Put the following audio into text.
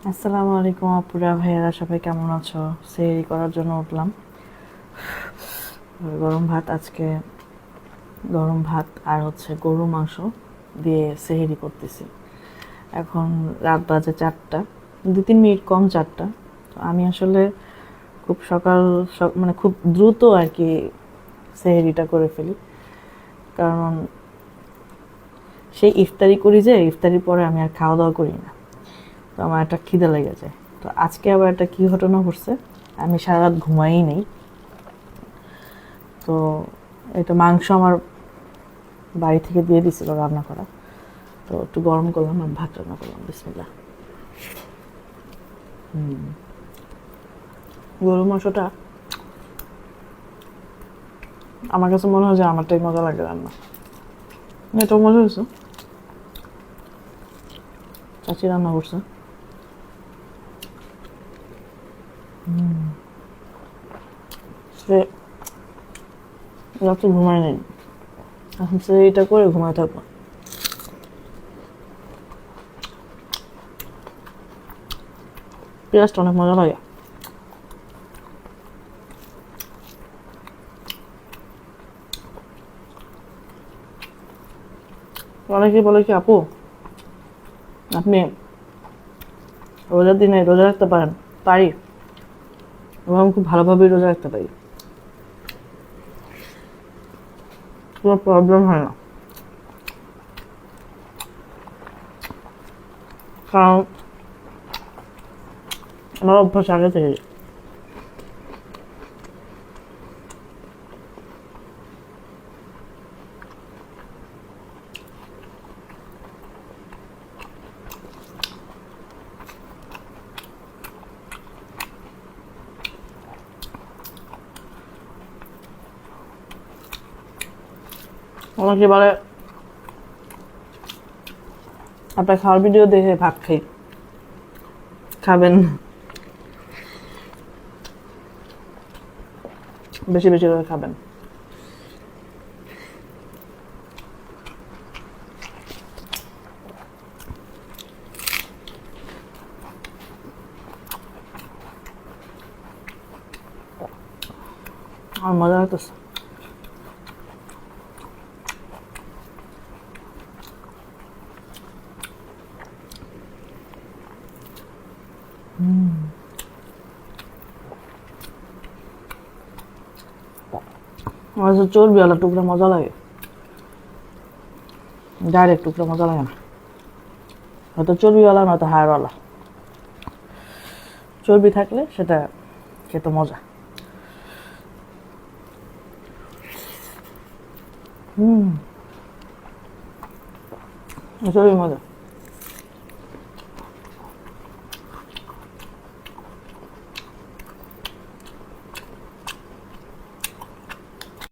আসসালামু আলাইকুম আপুরা ভাইয়ারা, সবাই কেমন আছো? সেহরি করার জন্য উঠলাম। গরম ভাত আজকে, গরম ভাত আর হচ্ছে গরু মাংস দিয়ে সেহরি করতেছি। এখন রাত বাজে 4টা, 2-3 মিনিট কম 4টা। তো আমি আসলে খুব মানে খুব দ্রুত আর কি সেহরিটা করে ফেলি, কারণ সেই ইফতারি করি, যে ইফতারির পরে আমি আর খাওয়া দাওয়া করি না। তো আমার একটা খিদে লেগে যায়। তো আজকে আবার একটা কী ঘটনা ঘটছে, আমি সারা রাত ঘুমাই নেই। তো এটা মাংস আমার বাড়ি থেকে দিয়ে দিছিল রান্না করা, তো একটু গরম করলাম আর ভাত রান্না করলাম। বিসমিল্লাহ। গরু মাংসটা আমার কাছে মনে হয় যে আমারটাই মজা লাগে রান্না। এটাও মজা হয়েছে, চাচি রান্না করছে। সে রাত্রে ঘুমায় নেই, এখন সে এটা করে ঘুমায় থাকবো। পেঁয়াজটা অনেক মজা লাগে। অনেকেই বলে কি, আপু আপনি রোজার দিনে রোজা রাখতে পারেন? পারি, এবং আমি খুব ভালোভাবেই রোজা রাখতে পারি, কোনো প্রবলেম হয় না। কারণ আমার অভ্যাস আগে থেকে। অনেকে বলে আপনার খাওয়ার ভিডিও দেখে ভাত খাই, খাবেন বেশি বেশি করে খাবেন। আমার মজা লাগতেছে। আমার কাছে চর্বিওয়ালা টুকরা মজা লাগে, ডাইরেক্ট টুকরা মজা লাগে না। হয়তো চর্বিওয়ালা নয়তো হাড়ওয়ালা, চর্বি থাকলে সেটা খেতে মজা। চর্বি মজা।